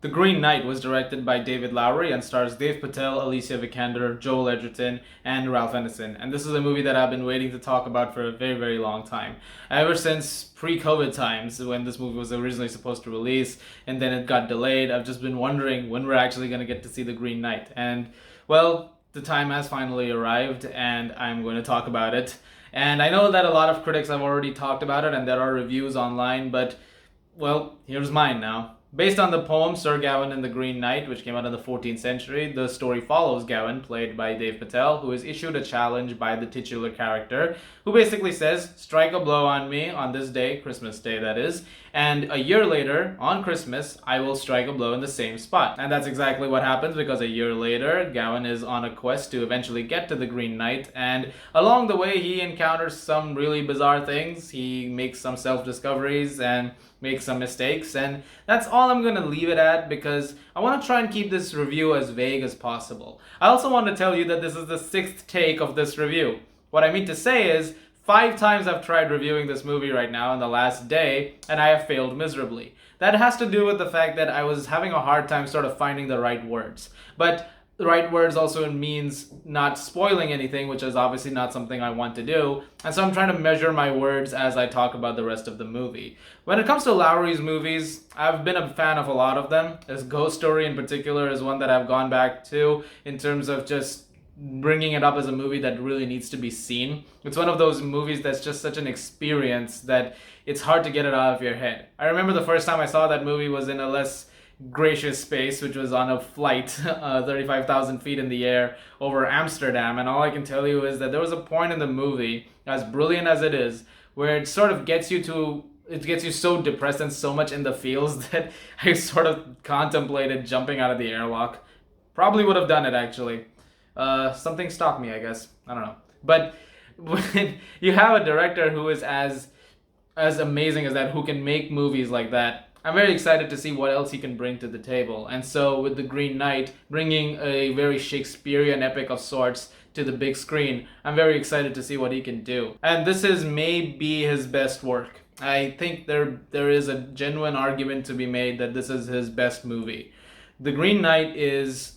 The Green Knight was directed by David Lowery and stars Dave Patel, Alicia Vikander, Joel Edgerton, and Ralph Ineson. And this is a movie that I've been waiting to talk about for a very, very long time. Ever since pre-COVID times, when this movie was originally supposed to release, and then it got delayed, I've just been wondering when we're actually going to get to see The Green Knight. And, well, the time has finally arrived, and I'm going to talk about it. And I know that a lot of critics have already talked about it, and there are reviews online, but, well, here's mine now. Based on the poem Sir Gawain and the Green Knight, which came out in the 14th century, the story follows Gawain, played by Dave Patel, who is issued a challenge by the titular character, who basically says, strike a blow on me on this day, Christmas Day that is, and a year later, on Christmas, I will strike a blow in the same spot. And that's exactly what happens, because a year later, Gawain is on a quest to eventually get to the Green Knight, and along the way he encounters some really bizarre things. He makes some self-discoveries and makes some mistakes, and that's all I'm gonna leave it at, because I want to try and keep this review as vague as possible. I also want to tell you that this is the 6th take of this review. What I mean to say is, 5 times I've tried reviewing this movie right now in the last day, and I have failed miserably. That has to do with the fact that I was having a hard time sort of finding the right words. But the right words also means not spoiling anything, which is obviously not something I want to do. And so I'm trying to measure my words as I talk about the rest of the movie. When it comes to Lowery's movies, I've been a fan of a lot of them. This Ghost Story in particular is one that I've gone back to in terms of just bringing it up as a movie that really needs to be seen. It's one of those movies that's just such an experience that it's hard to get it out of your head. I remember the first time I saw that movie was in a less gracious space, which was on a flight 35,000 feet in the air over Amsterdam, and all I can tell you is that there was a point in the movie, as brilliant as it is, where it sort of gets you so depressed and so much in the feels that I sort of contemplated jumping out of the airlock. Probably would have done it, actually. Something stopped me, I guess. I don't know. But when you have a director who is as amazing as that, who can make movies like that, I'm very excited to see what else he can bring to the table. And so with The Green Knight, bringing a very Shakespearean epic of sorts to the big screen, I'm very excited to see what he can do. And this is maybe his best work. I think there is a genuine argument to be made that this is his best movie. The Green Knight is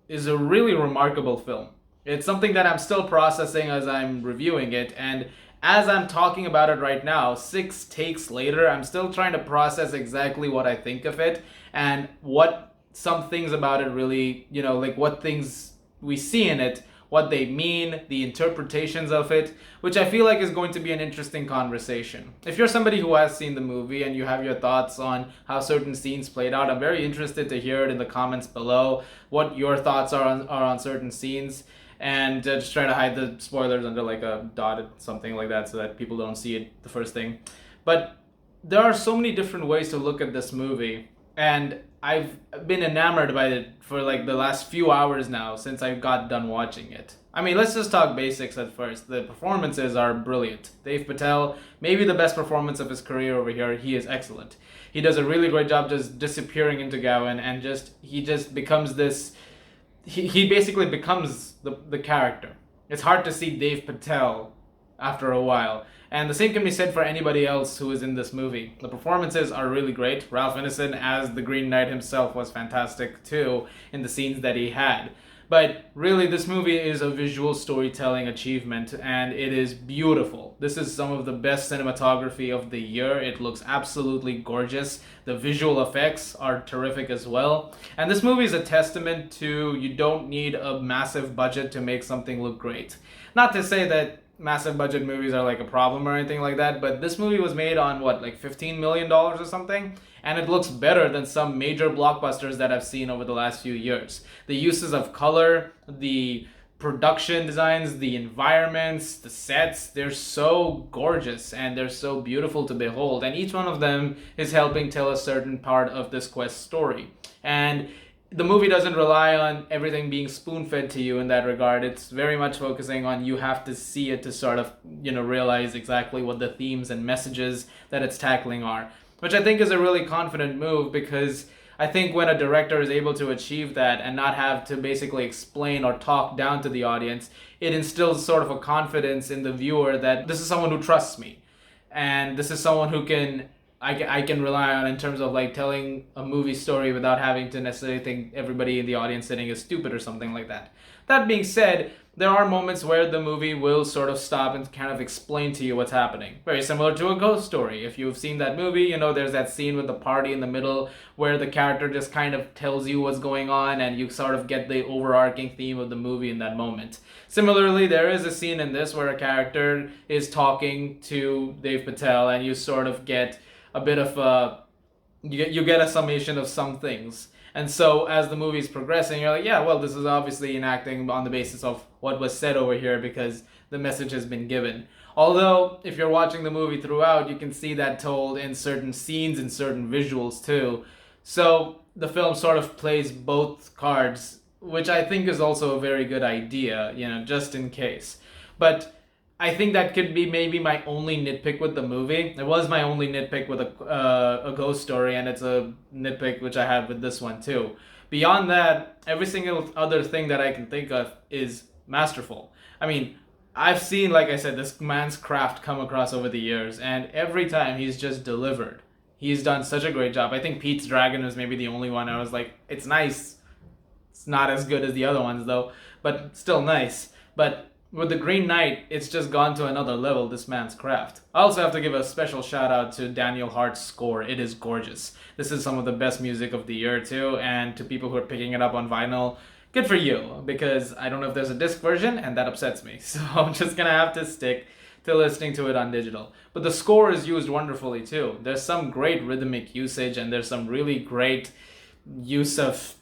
a really remarkable film. It's something that I'm still processing as I'm reviewing it, and as I'm talking about it right now, 6 takes later, I'm still trying to process exactly what I think of it and what some things about it really, like what things we see in it, what they mean, the interpretations of it, which I feel like is going to be an interesting conversation. If you're somebody who has seen the movie and you have your thoughts on how certain scenes played out, I'm very interested to hear it in the comments below, what your thoughts are on certain scenes. And just try to hide the spoilers under like a dotted something like that so that people don't see it the first thing. But there are so many different ways to look at this movie, and I've been enamored by it for like the last few hours now since I got done watching it. I mean, let's just talk basics at first. The performances are brilliant. Dave Patel, maybe the best performance of his career over here. He is excellent. He does a really great job just disappearing into Gawain, and he just becomes this. He basically becomes the character. It's hard to see Dave Patel after a while. And the same can be said for anybody else who is in this movie. The performances are really great. Ralph Ineson as the Green Knight himself was fantastic too in the scenes that he had. But really, this movie is a visual storytelling achievement, and it is beautiful. This is some of the best cinematography of the year. It looks absolutely gorgeous. The visual effects are terrific as well. And this movie is a testament to you don't need a massive budget to make something look great. Not to say that massive budget movies are like a problem or anything like that, but this movie was made on what, like $15 million or something? And it looks better than some major blockbusters that I've seen over the last few years. The uses of color, the production designs, the environments, the sets, they're so gorgeous and they're so beautiful to behold. And each one of them is helping tell a certain part of this quest story. And the movie doesn't rely on everything being spoon-fed to you in that regard. It's very much focusing on you have to see it to sort of, realize exactly what the themes and messages that it's tackling are. Which I think is a really confident move, because I think when a director is able to achieve that and not have to basically explain or talk down to the audience, it instills sort of a confidence in the viewer that this is someone who trusts me. And this is someone who can I can rely on in terms of like telling a movie story without having to necessarily think everybody in the audience sitting is stupid or something like that. That being said, there are moments where the movie will sort of stop and kind of explain to you what's happening. Very similar to a ghost story. If you've seen that movie, you know there's that scene with the party in the middle where the character just kind of tells you what's going on and you sort of get the overarching theme of the movie in that moment. Similarly, there is a scene in this where a character is talking to Dave Patel and you sort of get a bit of a you get a summation of some things. And so as the movie is progressing, you're like, yeah, well, this is obviously enacting on the basis of what was said over here because the message has been given. Although, if you're watching the movie throughout, you can see that told in certain scenes and certain visuals too. So the film sort of plays both cards, which I think is also a very good idea, you know, just in case. But I think that could be maybe my only nitpick with the movie. It was my only nitpick with a ghost story, and it's a nitpick which I have with this one too. Beyond that, every single other thing that I can think of is masterful. I mean, I've seen, like I said, this man's craft come across over the years, and every time he's just delivered. He's done such a great job. I think Pete's Dragon was maybe the only one I was like, it's nice. It's not as good as the other ones though, but still nice. But with the Green Knight, it's just gone to another level, this man's craft. I also have to give a special shout out to Daniel Hart's score. It is gorgeous. This is some of the best music of the year too, and to people who are picking it up on vinyl, good for you, because I don't know if there's a disc version, and that upsets me. So I'm just gonna have to stick to listening to it on digital. But the score is used wonderfully too. There's some great rhythmic usage, and there's some really great use of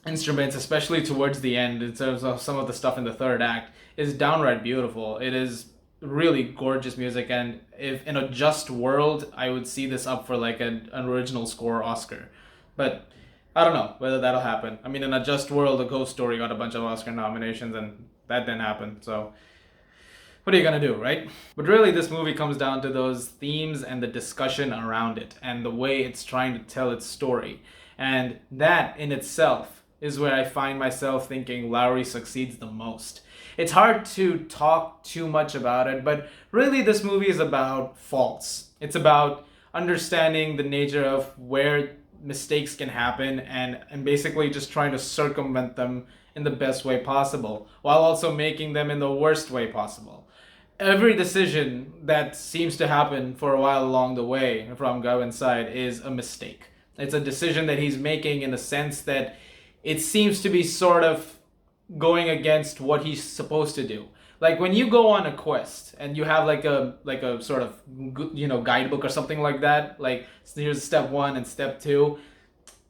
instruments, especially towards the end, in terms of some of the stuff in the third act, is downright beautiful. It is really gorgeous music, and if in a just world, I would see this up for like an original score Oscar. But I don't know whether that'll happen. I mean, in a just world, a ghost story got a bunch of Oscar nominations, and that didn't happen. So what are you gonna do, right? But really, this movie comes down to those themes and the discussion around it and the way it's trying to tell its story. And that in itself is where I find myself thinking Lowry succeeds the most. It's hard to talk too much about it, but really, this movie is about faults. It's about understanding the nature of where mistakes can happen and basically just trying to circumvent them in the best way possible while also making them in the worst way possible. Every decision that seems to happen for a while along the way from Gavin's side is a mistake. It's a decision that he's making in the sense that it seems to be sort of going against what he's supposed to do. Like when you go on a quest and you have like a sort of guidebook or something like that, like here's step 1 and step 2.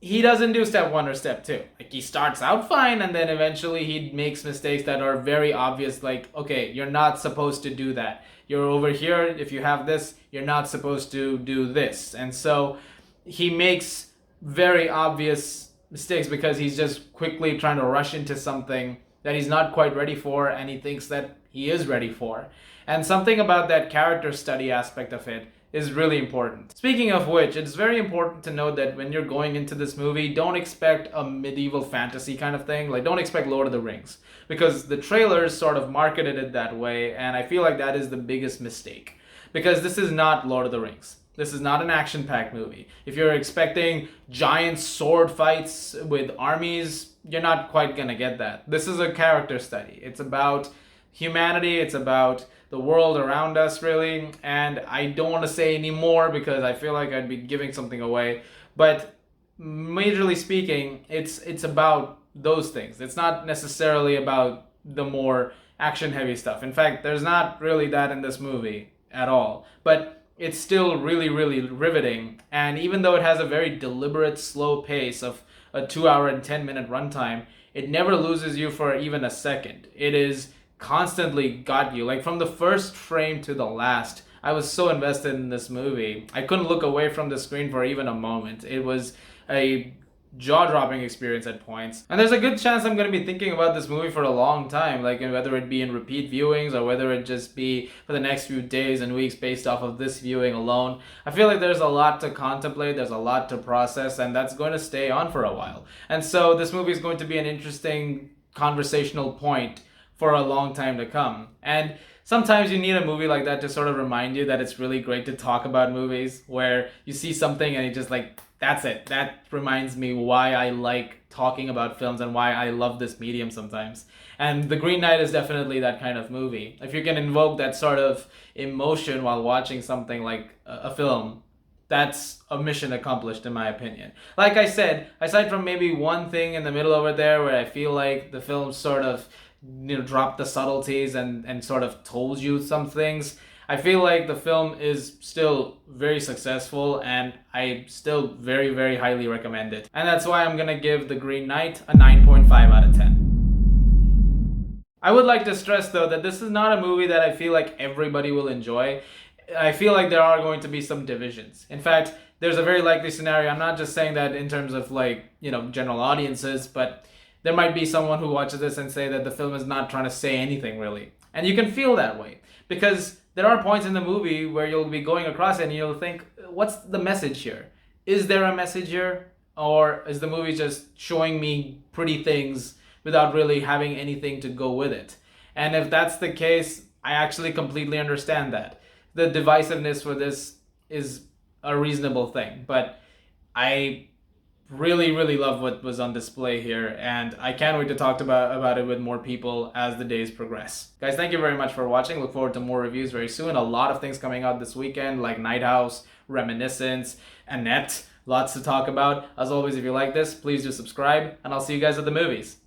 He doesn't do step 1 or step 2. Like he starts out fine and then eventually he makes mistakes that are very obvious, like, okay, you're not supposed to do that. You're over here, if you have this, you're not supposed to do this. And so he makes very obvious mistakes because he's just quickly trying to rush into something that he's not quite ready for and he thinks that he is ready for. And something about that character study aspect of it is really important. Speaking of which, it's very important to note that when you're going into this movie, don't expect a medieval fantasy kind of thing. Like, don't expect Lord of the Rings, because the trailers sort of marketed it that way, and I feel like that is the biggest mistake. Because this is not Lord of the Rings. This is not an action-packed movie. If you're expecting giant sword fights with armies, you're not quite gonna get that. This is a character study. It's about humanity, it's about the world around us, really. And I don't want to say any more because I feel like I'd be giving something away. But majorly speaking, it's about those things. It's not necessarily about the more action-heavy stuff. In fact, there's not really that in this movie at all. But it's still really, really riveting. And even though it has a very deliberate, slow pace of a 2 hour and 10 minute runtime, it never loses you for even a second. It is constantly got you. Like from the first frame to the last, I was so invested in this movie. I couldn't look away from the screen for even a moment. It was a jaw-dropping experience at points. And there's a good chance I'm going to be thinking about this movie for a long time, like whether it be in repeat viewings or whether it just be for the next few days and weeks based off of this viewing alone. I feel like there's a lot to contemplate, there's a lot to process, and that's going to stay on for a while. And so this movie is going to be an interesting conversational point for a long time to come. And sometimes you need a movie like that to sort of remind you that it's really great to talk about movies, where you see something and you just like, that's it. That reminds me why I like talking about films and why I love this medium sometimes. And The Green Knight is definitely that kind of movie. If you can invoke that sort of emotion while watching something like a film, that's a mission accomplished in my opinion. Like I said, aside from maybe one thing in the middle over there where I feel like the film sort of dropped the subtleties and sort of told you some things, I feel like the film is still very successful and I still very, very highly recommend it. And that's why I'm gonna give The Green Knight a 9.5 out of 10. I would like to stress though that this is not a movie that I feel like everybody will enjoy. I feel like there are going to be some divisions. In fact, there's a very likely scenario. I'm not just saying that in terms of like, general audiences, but there might be someone who watches this and say that the film is not trying to say anything really. And you can feel that way because there are points in the movie where you'll be going across it and you'll think, what's the message here? Is there a message here? Or is the movie just showing me pretty things without really having anything to go with it? And if that's the case, I actually completely understand that. The divisiveness for this is a reasonable thing, but I really, really love what was on display here, and I can't wait to talk about it with more people as the days progress. Guys, thank you very much for watching. Look forward to more reviews very soon. A lot of things coming out this weekend, like Night House, Reminiscence, Annette. Lots to talk about. As always, if you like this, please do subscribe, and I'll see you guys at the movies.